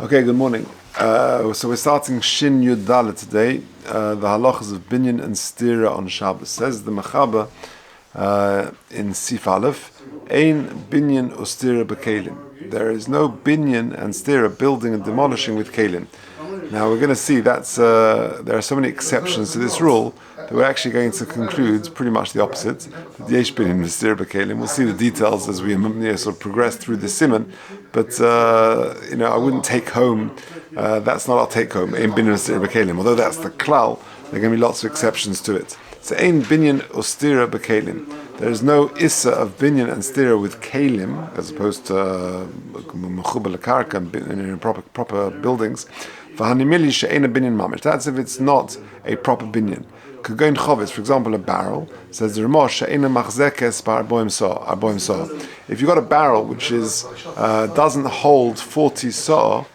Okay, good morning. So we're starting Shin Yud Dalet today. The halachas of Binyan and Stira on Shabbos. Says the Mechaber in Sif Aleph, Ein Binyan or Stira b'Keilim. There is no Binyan and Stira, building and demolishing with Keilim. Now we're going to see that's there are so many exceptions to this rule that we're actually going to conclude pretty much the opposite. That Yesh Binyan and Stira b'Keilim. We'll see the details as we sort of progress through the Siman. But I wouldn't take home. That's not our take home. Ein binyan ustira b'Keilim. Although that's the klal, there are going to be lots of exceptions to it. So ein binyan ustira b'Keilim. There is no issa of binyan and stira with Keilim, as opposed to mechubah lekarka in proper buildings. V'hanimili she'ein binyan mamish. That's if it's not a proper binyan. Kagoin chovis, for example, a barrel, says the Ramah, she'eina machzekes ba'arboim soah. If you've got a barrel which is doesn't hold 40 soah,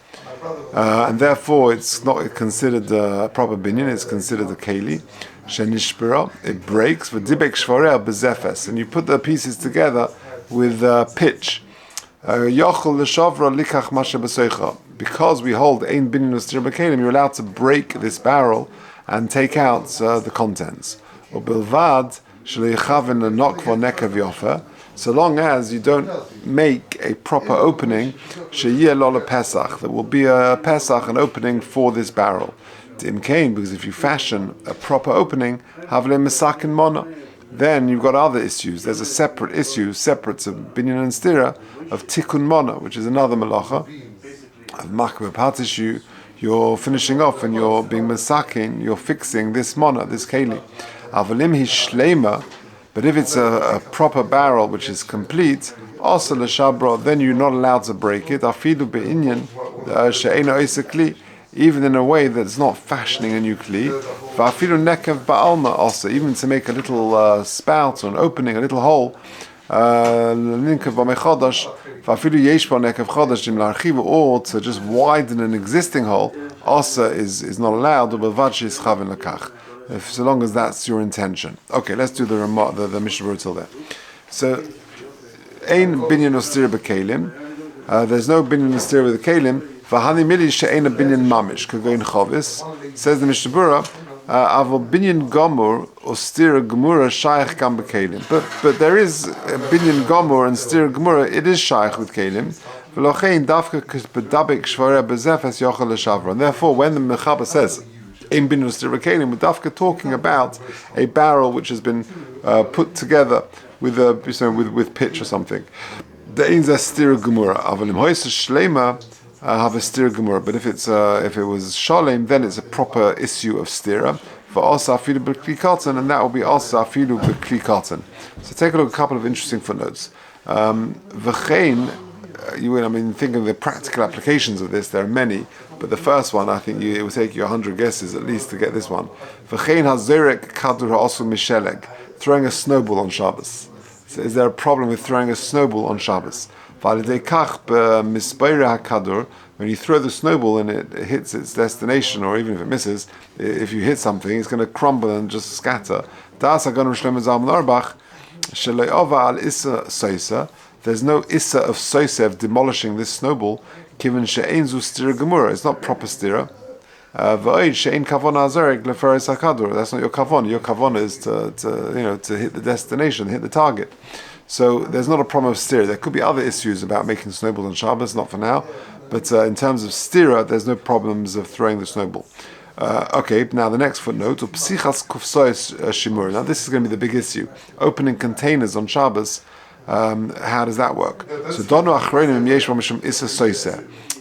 and therefore it's not considered a proper binyan, it's considered a keili, she'nishbira, it breaks, v'dibek shvareh b'zefes, and you put the pieces together with pitch. Yochel l'shavra likach masha b'soicha. Because we hold ein binyan ustira b'Keilim, you're allowed to break this barrel and take out the contents. Or bilvad shleichaven lenokva nekav yofer, so long as you don't make a proper opening, sheyeh lo pesach, there will be a pesach, an opening for this barrel. Tim kain, because if you fashion a proper opening, havle mesakin mona, then you've got other issues. There's a separate issue, separate to binyan and stira, of tikkun mona, which is another malacha of makbeh patishu. You're finishing off and you're being masakin, you're fixing this mona, this keilim. Avalim hi shleima, but if it's a proper barrel which is complete, also l'shabra, then you're not allowed to break it. Afidu be'inyan she'eino oisa kli, even in a way that's not fashioning a new kli. Va'afidu nekav ba'alma, also even to make a little spout or an opening, a little hole. Or to just widen an existing hole, also is not allowed. So long as that's your intention. Okay, let's do the Mishnah till there. So, ein binyan ustira b'Keilim. There's no binyan ustira with the Keilim. V'hani mili she'ein a binyan mamish kagoin chovis. Says the Mishnah Berurah. Avol binyan gomor or stira gemura shaykh gam b'Keilim. But there is binyan gomor and stira gemura. It is shaykh with Keilim. V'lochein dafka b'dabik shvareh b'zefes yochel l'shavra. And therefore, when the Mechaber says in binyan stira b'Keilim, we're dafka talking about a barrel which has been put together with with pitch or something. There is a stira gemura. Avol im hoyse shleima. Have a stira gemura, but if it was shalem, then it's a proper issue of stira for also afilu b'kli katan, and that will be also afilu b'kli katan. So take a look at a couple of interesting footnotes. V'chein, think of the practical applications of this. There are many, but the first one, I think it will take you 100 guesses at least to get this one. V'chein hazerek kadur ha'asu misheleg, throwing a snowball on Shabbos. So is there a problem with throwing a snowball on Shabbos? When you throw the snowball and it hits its destination, or even if it misses, if you hit something, it's going to crumble and just scatter. There's no issa of soisa of demolishing this snowball. It's not proper stira. That's not your kavon. Your kavon is to hit the destination, hit the target. So there's not a problem of stira. There could be other issues about making snowballs on Shabbos, not for now. But in terms of stira, there's no problems of throwing the snowball. Okay, now the next footnote, now this is going to be the big issue. Opening containers on Shabbos, how does that work? So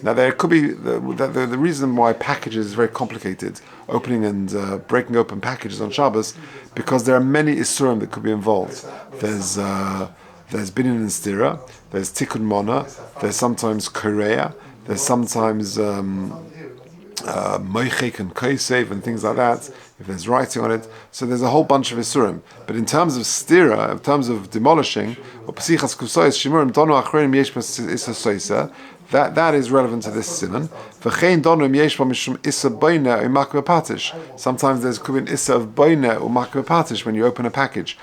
now there could be, the reason why packages is very complicated, opening and breaking open packages on Shabbos, because there are many isurim that could be involved. There's binyan and stira, there's tikkun mona, there's sometimes korea, there's sometimes moichek and kaisev and things like that, if there's writing on it. So there's a whole bunch of isurim. But in terms of stira, in terms of demolishing, or pasichas kusois shimurim dono achreim yesh issa soisa, That is relevant to this siman. Sometimes there's could be an issa of boina or makbeh patish when you open a package.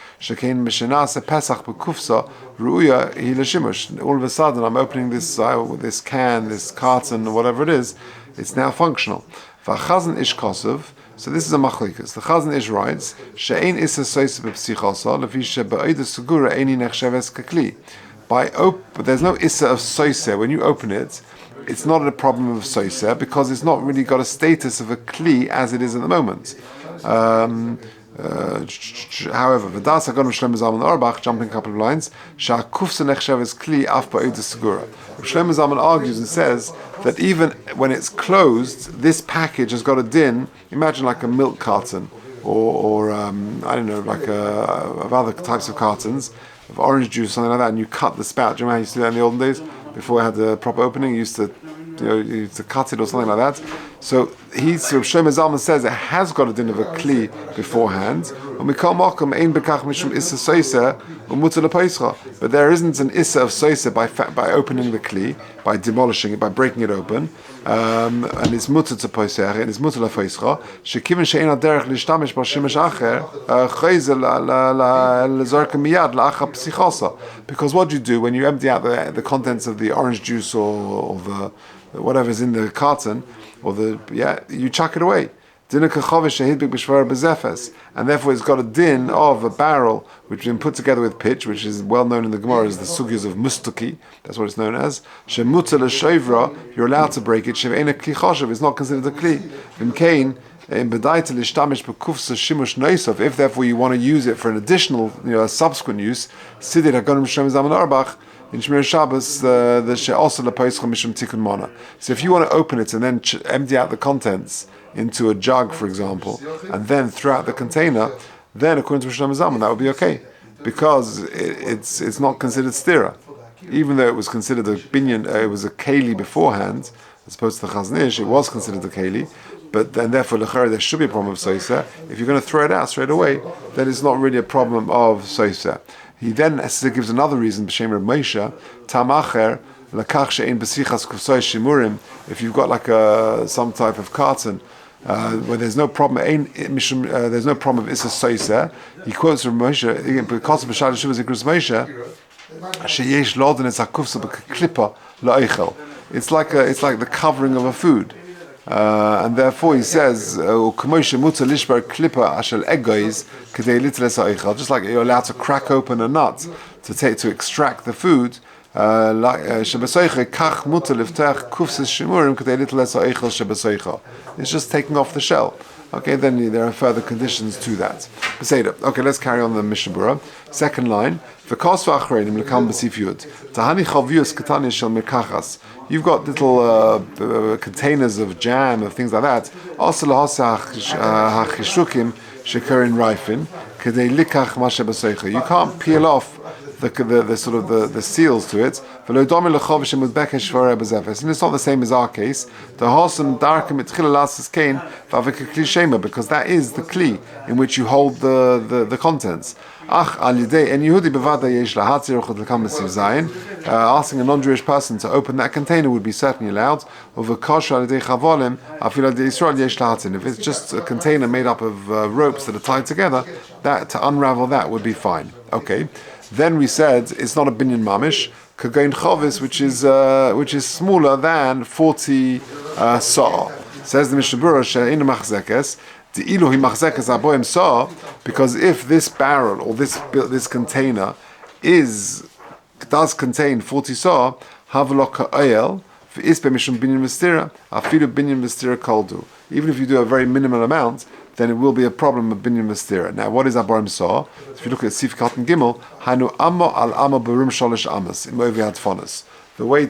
All of a sudden, I'm opening this can, this carton, whatever it is. It's now functional. V'chazan ish kosov. So this is a machlikas. The Chazan Ish writes, "She'ein issa soisa b'psichosa lefi she'ba'ida segura eini nechsheves kakli." There's no issa of soisa. When you open it, it's not a problem of soisa because it's not really got a status of a kli as it is at the moment. However, v'das hagon Shlomo Zalman Auerbach, jumping a couple of lines, she'akufsa nechsheves kli af ba'ida segura. Shlomo Zalman argues and says that even when it's closed, this package has got a din. Imagine like a milk carton, or I don't know, like of other types of cartons, of orange juice, something like that, and you cut the spout. Do you remember how you used to do that in the olden days? Before it had the proper opening, you used to cut it or something like that. So Shlomo Zalman says it has got a din of a kli beforehand. But there isn't an issa of soisa by opening the kli, by demolishing it, by breaking it open, and it's mutter to poiser, and it's mutter la feischa. Shekivin she'ein aderech lishtamish b'shimesh acher chayzel l'zorka miyad la'acha psichosa. Because what do you do when you empty out the contents of the orange juice or the whatever's in the carton, you chuck it away. And therefore it's got a din of a barrel which has been put together with pitch, which is well known in the Gemara as the sugyas of mustuki. That's what it's known as. You're allowed to break it. It's not considered a kli. If therefore you want to use it for an additional, a subsequent use, in Shmir Shabbos, the she'osa le'poischa mishum tikkun mana. So if you want to open it and then empty out the contents into a jug, for example, and then throw out the container, then according to Shlomo Zalman, that would be okay, because it's not considered stira, even though it was considered a binyan, it was a keilim beforehand, as opposed to the Chazon Ish, it was considered a keilim, but then therefore there should be a problem of soisa. If you're going to throw it out straight away, then it's not really a problem of soisa. He then gives another reason, b'shem Reb Moshe, tamacher lakach she'ein b'sichas kufsoi shimurim. If you've got like some type of carton where there's no problem, there's no problem of issa soisa. He quotes Reb Moshe because b'shal shuvas ikros Moshe sheyesh loden es hakufsa b'klipa la'eichel. It's like the covering of a food. And therefore he says, just like you're allowed to crack open a nut to extract the food, it's just taking off the shell. Okay, then there are further conditions to that. Okay, let's carry on the Mishnah Berurah. Second line. You've got little containers of jam, of things like that. You can't peel off the sort of the seals to it. And it's not the same as our case. Because that is the kli in which you hold the contents. Asking a non-Jewish person to open that container would be certainly allowed. If it's just a container made up of ropes that are tied together, that to unravel that would be fine. Okay. Then we said it's not a binyan mamish, kagain chovis, which is smaller than 40 saw. Says the Mishnah Berurah, she'einu machzekes. Because if this barrel or this container does contain 40 saw, even if you do a very minimal amount, then it will be a problem of binyan mistira. Now, what is aborim saw? If you look at Sif Katan Gimel, hanu amma al amma berum sholish amas in moviad fonas. The way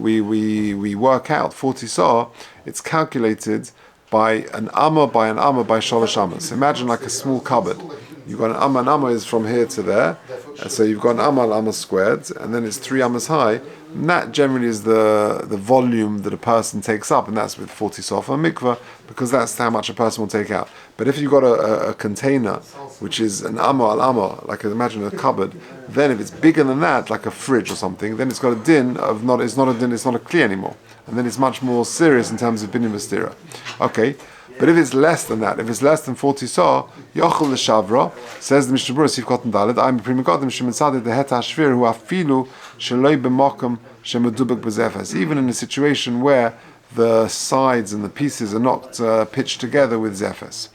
we work out 40 saw, it's calculated by an amma by sholish amas. Imagine like a small cupboard. You've got an amma is from here to there, and so you've got an amma al amma squared, and then it's 3 ammas high, And that generally is the volume that a person takes up, and that's with 40 sof or mikvah, because that's how much a person will take out. But if you've got a container, which is an amor al amor, like imagine a cupboard, then if it's bigger than that, like a fridge or something, then it's got a din of not. It's not a din. It's not a kli anymore, and then it's much more serious in terms of binyan v'stira. Okay. But if it's less than that, if it's less than 40 saw, yochel l'shavra, says the Mishnah Berurah Sif Kotan Daled, I'm prima godim shemitzadet the het hashvir hu afilu sheloi b'mokum shemedubek b'zefes. Even in a situation where the sides and the pieces are not pitched together with zefes.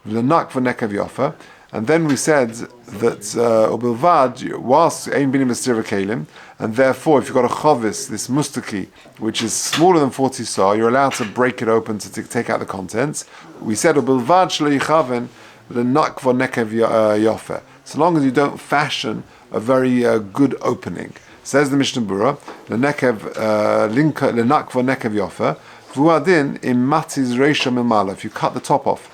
L'nak v'nekav yofa. And then we said that ubilvad whilst ein binim b'stir v'keilim, and therefore if you've got a chovis, this mustaki, which is smaller than 40 saw, you're allowed to break it open to take out the contents. We said ubilvad shlo yichaven l'nak v'nekav yofa. So long as you don't fashion a very good opening. Says the Mishnah Berurah, l'nak v'nekav yofa v'uadin im matiz reisha mimala. If you cut the top off,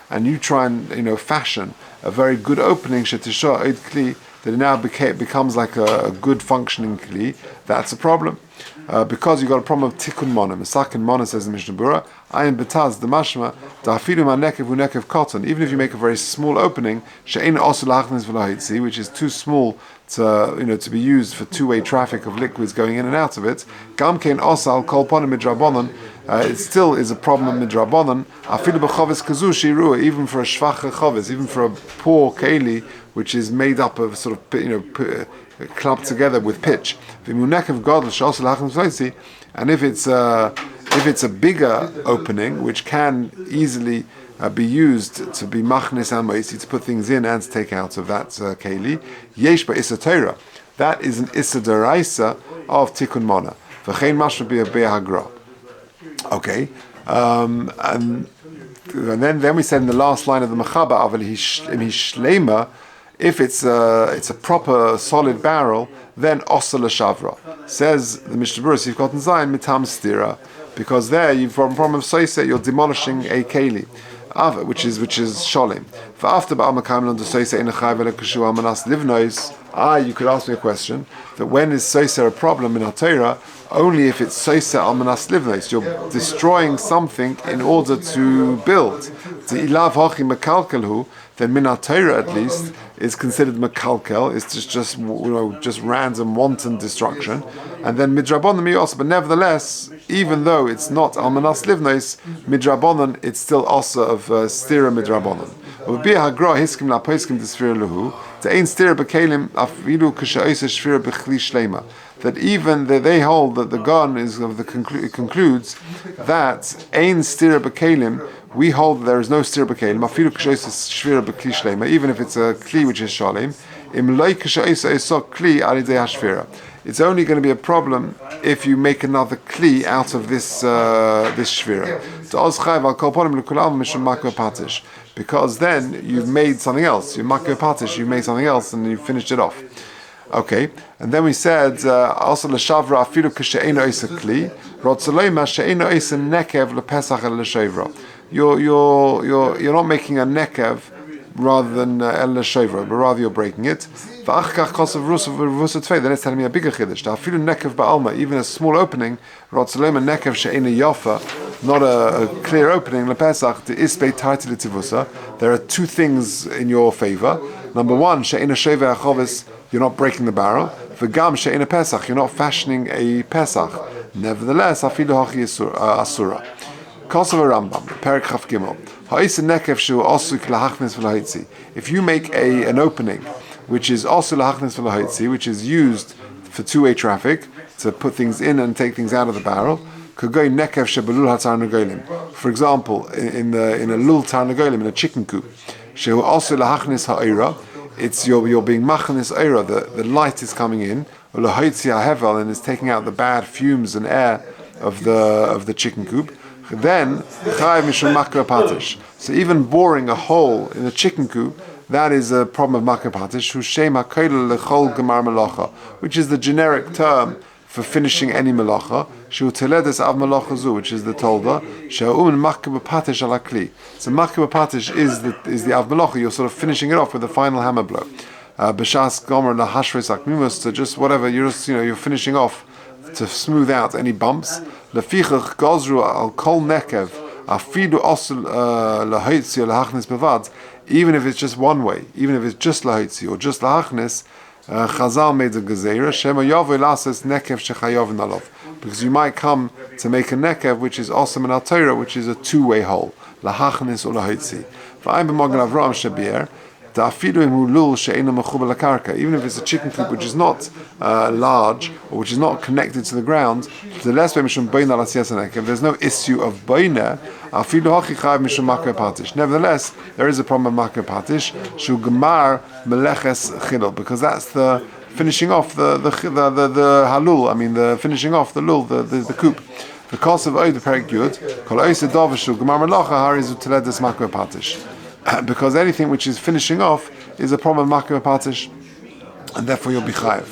and you try and fashion a very good opening shetisha oid kli, that it now becomes like a good functioning kli, that's a problem. Because you've got a problem of tikkun mona. Masakin mona, says the Mishnah Berurah, ayin betaz the mashma da'afilu ma'nekev u'nekev cotton. Even if you make a very small opening, she'ein osu lachnes v'lahitzi, which is too small to be used for two-way traffic of liquids going in and out of it. Gamkein osal kol ponim midrabanan. It still is a problem in midrabanan. Afilu b'chovis kazu shiruah, even for a shvacha chovis, even for a poor keli, which is made up of sort of clumped together with pitch. And if it's a bigger opening, which can easily be used to be machnes amoisi, to put things in and to take out of that keli, yesh ba issa Torah. That is an issa deraisa of tikkun mona. V'chein mashma be a be'hagra. Okay, and then we said in the last line of the Mechaba, Aval Hishlema, if it's a proper solid barrel, then Osa L'Shavra. Says the Mishnah Berurah Sif Kotan Zayin Mitam Stira, because there you've from of Soisa, you're demolishing a Keilim, which is Sholim. For after Ba'al Makam Lon Soisa in a Chayv Elakashu Amanas Livnois, you could ask me a question, that when is Soisa a problem in HaTorah? Only if it's Soisa Almanas Livnois. You're destroying something in order to build. The Ilav Hochi Mekalkelhu, then Min HaTorah at least, is considered Mekalkel. It's just random, wanton destruction. And then Midrabonim also, but nevertheless, even though it's not Almanas Livnois, Midrabonim, it's still also of Stira Midrabonim. That even they hold that the gun is of the concludes that ein stira b'keilim, we hold that there is no stira b'keilim. Afilu k'sheisa shvira b'kli shleima, even if it's a kli which is shalim. Im loy k'sheisa esok kli alidei hashvira. It's only going to be a problem if you make another kli out of this shvira. Because then you've made something else. You makir patish, you've made something else, and you finished it off. Okay, and then we said also l'shavra afilu k'she'eno isa kli rotzalema she'eno isa nekev lepesach el l'shavra. You're not making a nekev rather than el l'shavra, but rather you're breaking it. V'achkach kosav rusa tvei. Then it's telling me a bigger chiddush. Afilu nekev ba'alma, even a small opening. Rotzalema nekev she'eno yofa, not a clear opening. Lepesach the isbei tartili tivusa. There are two things in your favor. Number one, she'eno sheva achovis. You're not breaking the barrel. V'gam she'ena pesach, you're not fashioning a pesach. Nevertheless, afilu hachi asura. Kosav Rambam, Perek Chaf Gimel. Ha'isa nekev shu osu klahachnes v'lahitzi. If you make an opening which is osu lahachnes v'lahitzi, which is used for two-way traffic to put things in and take things out of the barrel, kagoi nekev shebelul hatarnagolim. For example, in a lul tarnagolim, in a chicken coop, shehu osu lahachnes ha'ira. It's you're being machanis eira, the light is coming in, and is taking out the bad fumes and air of the chicken coop. Then chayiv mishum makra patish. So even boring a hole in the chicken coop, that is a problem of makra patish. Hu shem hakoil lechol gemar melacha, which is the generic term for finishing any melacha. Shu teledes av melacha zu, which is the tolda. She'un makra patish ala kli. So makra patish is the av melacha. You're sort of finishing it off with the final hammer blow. b'shas gomer lahashres akmimus, to just whatever, you're finishing off to smooth out any bumps. Lefichach gozru al kol nekev afidu osul lahoitzi lahachnis bevad. Even if it's just one way, even if it's just lahoitzi or just lahachnis, Chazal made a gezerah shema yavoi lases nekev shechayovin alov, because you might come to make a nekev which is awesome in al Torah, which is a two-way hole, lahachnis or lahoitzi. V'ayim b'magen Avraham shebier. Even if it's a chicken coop which is not large or which is not connected to the ground, there's no issue of boina. Nevertheless, there is a problem of makar patish, because that's the finishing off the halul. I mean, the finishing off the lul, the coop. The cost of oid perik yud, kol oise davashu gemar melacha harizu teledes makar patish. Because anything which is finishing off is a problem of makar patish, and therefore you'll be chayiv.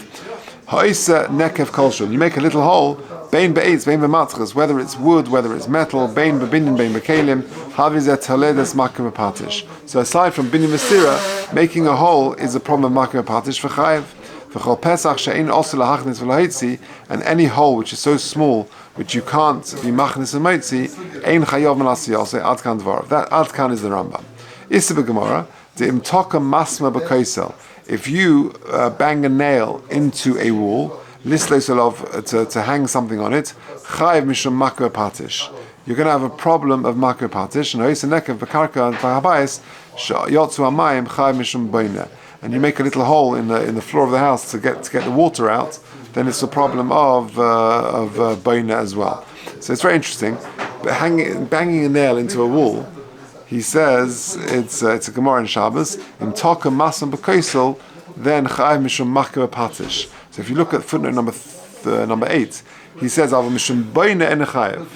Ha'isa nekev kolshul. You make a little hole, bein be'etz, bein be'matzchas, whether it's wood, whether it's metal, bein be'binyan, bein be'keilim, havizet haledes makar patish. So aside from binyan stira, making a hole is a problem of makar patish for chayiv. V'chol pesach she'ein osu lahachnis v'lahetzi, and any hole which is so small which you can't be machnis and moitzi, ein chayav melasiyah. Say adkan dvarav. That adkan is the Rambam. Issa Gemara, the imtoka masma b'kaisel. If you bang a nail into a wall, to hang something on it, chayiv mishum makar patish. You're going to have a problem of makar patish. And ha'isa nekev b'karka b'habayis yotzu amayim chayiv mishum boina. And you make a little hole in the floor of the house to get the water out, then it's a problem of boina as well. So it's very interesting. But banging a nail into a wall, he says it's a Gemara in Shabbos. In Taka Masam B'Kaisel, then Chayiv Mishum Makar Patish. So if you look at footnote number 8, he says Ava Mishum Boina En Chayiv.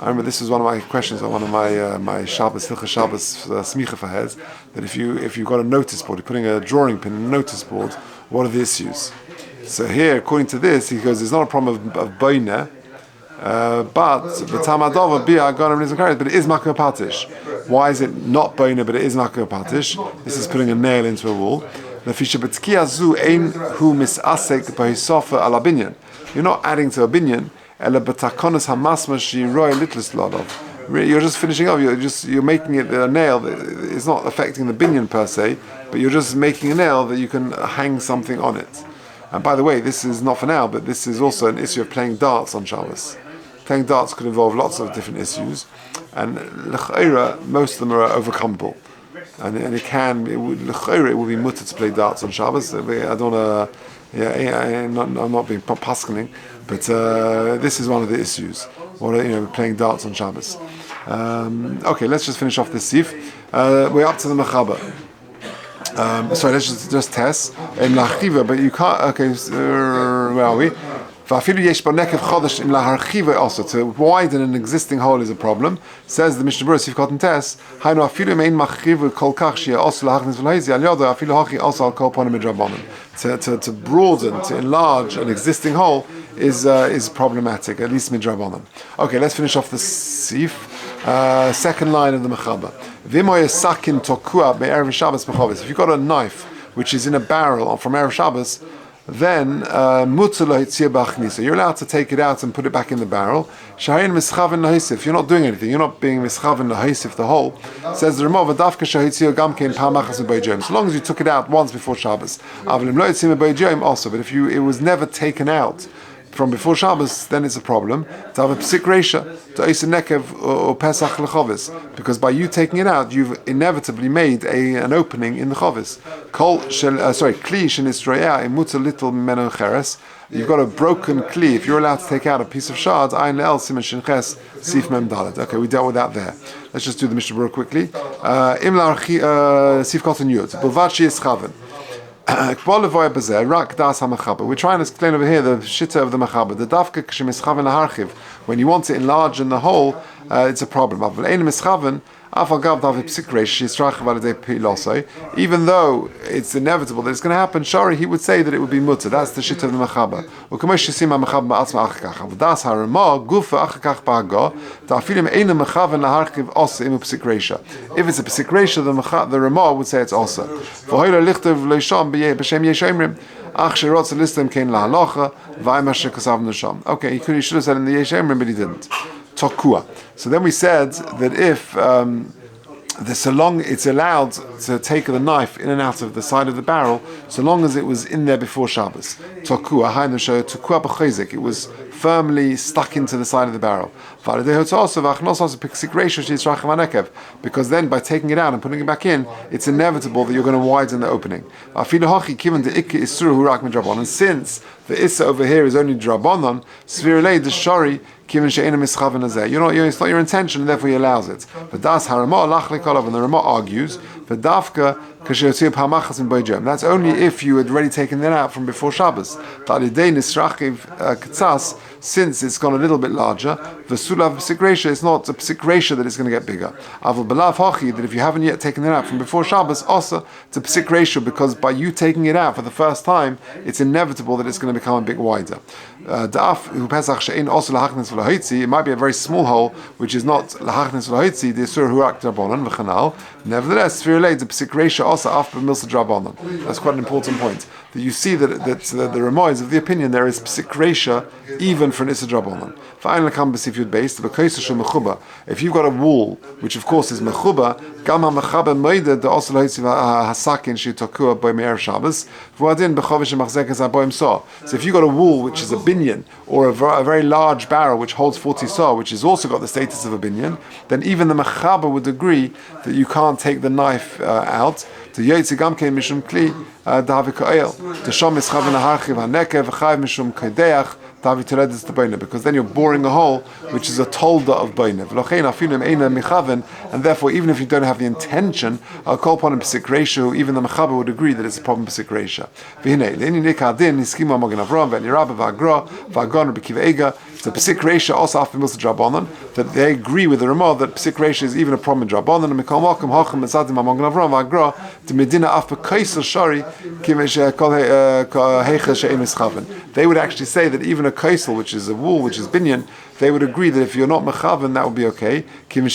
I remember this was one of my questions on one of my Shabbos Hilchah Shabbos Smicha Fahez, that if you've got a notice board, you're putting a drawing pin in a notice board, what are the issues? So here, according to this, he goes, there's not a problem of Boina. But it is makar patish. Why is it not boina but it is makar patish? This is putting a nail into a wall. You're not adding to a binyan. You're just finishing off. You're making it a nail. It's not affecting the binyan per se, but you're just making a nail that you can hang something on it. And by the way, this is not for now, but this is also an issue of playing darts on Shabbos. Playing darts could involve lots of different issues, and l'chayra, most of them are overcomable. And it will be mutter to play darts on Shabbos. I don't want to, I'm not being paskening, but this is one of the issues. Playing darts on Shabbos. Okay, let's just finish off this sif. We're up to the mechaber. Sorry, let's just test in lachiva, but you can't. Okay, where are we? Also, to widen an existing hole is a problem. Says the Mishnah Berurah, Sif Cotton Test. To broaden, to enlarge an existing hole is problematic, at least midrabanan. Okay, let's finish off the sif. Second line of the mechaber. If you've got a knife which is in a barrel from Erev Shabbos, then you're allowed to take it out and put it back in the barrel. If you're not doing anything, you're not being mischaven lahaisif the whole. Says the Ramah, so long as you took it out once before Shabbos. Also, but if it was never taken out from before Shabbos, then it's a problem. To have a psik reisha, to ois nekev or pesach lechovis, because by you taking it out, you've inevitably made an opening in the chovis. Kli shenistroya imuta little menocheres. You've got a broken kli. If you're allowed to take out a piece of shard, ayin le'el siman shinches sif mem dalet. Okay, we dealt with that there. Let's just do the Mishnah Berurah quickly. Sif kotan yud. Bilvad she'is chaven. We're trying to explain over here the shitta of the mechaber. The dafka k'shemischaven laharchiv. When you want to enlarge in the hole, it's a problem. Even though it's inevitable that it's going to happen, Shari, he would say that it would be mutter. That's the shit of the Mechaba. If it's a Psik Reisha, the Ramah would say it's also. Okay, he should have said in the Yeshemrim, but he didn't. Tokua. So then we said that if so long it's allowed to take the knife in and out of the side of the barrel, so long as it was in there before Shabbos. Tokua, tokua b'chayzik. It was firmly stuck into the side of the barrel. Because then by taking it out and putting it back in, it's inevitable that you're going to widen the opening. And since the issa over here is only drabonon, svirelei the shari. It's not your intention, and therefore he allows it. But das harama lachlikolav, and the Ramah argues, but dafka kasher pamachas in boyjem. That's only if you had already taken it out from before Shabbos. Since it's gone a little bit larger, the sulav psik reisha is not a psik reisha that it's going to get bigger. Avul belav hachi, that if you haven't yet taken it out from before Shabbos, also it's a psik reisha, because by you taking it out for the first time, it's inevitable that it's going to become a bit wider. It might be a very small hole, which is not lahachnes v'lahitzi, the sur hurak drabonon v'chanal. Nevertheless, the psik reisha also after milsa drabonon. That's quite an important point. That you see that the Ramah is of the opinion there is psik reisha even for an issa drabonon. If you've got a wall, which of course is mechuba, gam ha-mechaber moide the also lahitzi hasakin shitokua by me'er Shabbos v'adin b'chovish ha'machzekes ha'boim saw. So if you've got a wall which is a binyan, or a very large barrel which holds 40 saw, which has also got the status of a binyan, then even the mechaber would agree that you can't take the knife out. To yotzi gamkein mishum kli davi ka'el. To shom mischaven ha'archiv ha'nekev v'chayv mishum kaideach davi teredis the boine, because then you're boring a hole which is a tolda of boine. V'lochein afinim eina michaven, and therefore even if you don't have the intention, I'll call upon a psik reisha, even the mechaber would agree that it's a problem psik reisha. V'hinei le'ini nikadin hiskima magen avram ve'ni rabba v'agra v'agon b'kiva ega. So psik reisha also after milsa drabonon, that they agree with the Ramah that psik reisha is even a problem in drabonon, and mikol malkum hachem etzadim magen avram v'agra to medina after kaisel shari kimesh kol heicha she'im ischaven. They would actually say that even a kaisel, which is a wool, which is binyan, they would agree that if you're not mechaven, that would be okay. You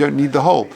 don't need the hole.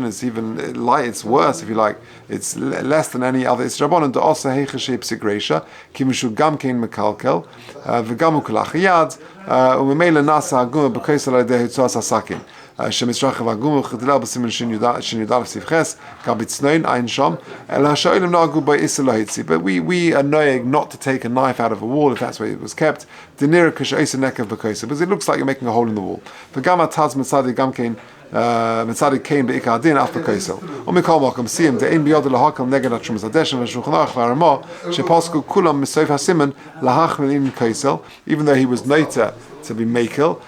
It's even light, it's worse if you like. It's less than any other Israbonon. Also heichashe psigresha, kimishu gamkein mekalkel, v'gamu kulachiyad, umemele nasa aguma b'kaisel adehu tzuas hasakin. Shemisrachav aguma chedilal b'simen shin yudal sivches kabitsnoin ein shom el hashoilim nagu by isolahitzi. But we are knowing not to take a knife out of a wall if that's where it was kept. Denira kashaisa nekav b'kaisa, because it looks like you're making a hole in the wall. V'gama taz mitzadi gamkein mitzadi kein beikadin after kaisel. Umikol malkom siyim de'ein biyod lahakam neged atrum zadeshem v'shulchan aruch v'aramah shepasku kulam misoif hasimen lahachmelin kaisel. Even though he was later to be makel,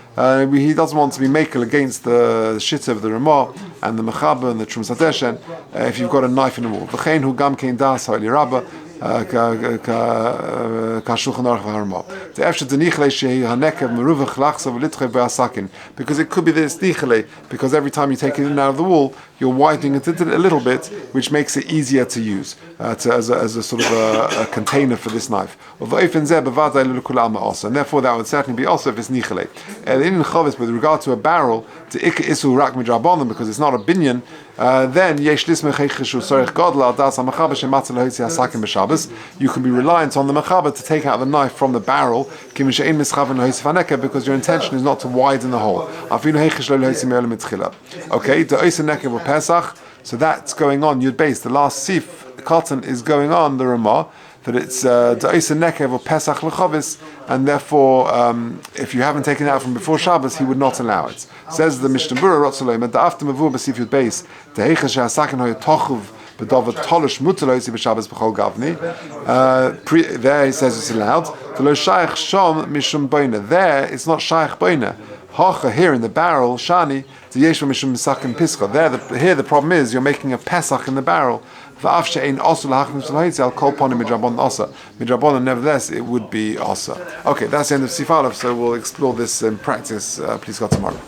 he doesn't want to be makel against the shit of the Ramah and the mechaber and the trum zadeshen if you've got a knife in the wall. V'chein hu gam kein das ha'li rabba because it could be this nichele, because every time you take it in and out of the wall, you're widening it a little bit, which makes it easier to use as a sort of a container for this knife. And therefore that would certainly be also if it's nichele. With regard to a barrel, to ikka isu rak midrabanan, because it's not a binyan, then you can be reliant on the mechaber to take out the knife from the barrel, because your intention is not to widen the hole. Okay, Pesach, so that's going on. Yud Beis, the last sif cotton is going on the Ramah, that it's da'isa nekev or Pesach lechavis, and therefore, if you haven't taken it out from before Shabbos, he would not allow it. Says the Mishnah Berurah Rotzalem, and the after mavur b'sif Yud Beis, da'eicha she'asakin hoy tochuv b'dovet tolish mutaloisi b'Shabbos b'chol gavni. There he says it's allowed. V'lo shaykh shom mishum boina. There it's not shaykh boina. Hacha here in the barrel, shani, the yeshua mishum misakim piska. Here the problem is you're making a pesach in the barrel. V'af she'ein also lahachnim shel ha'itzel al kol ponim midrabanan also. Midrabanan, nevertheless, it would be also. Okay, that's the end of Sif Aleph. So we'll explore this in practice. Please God tomorrow.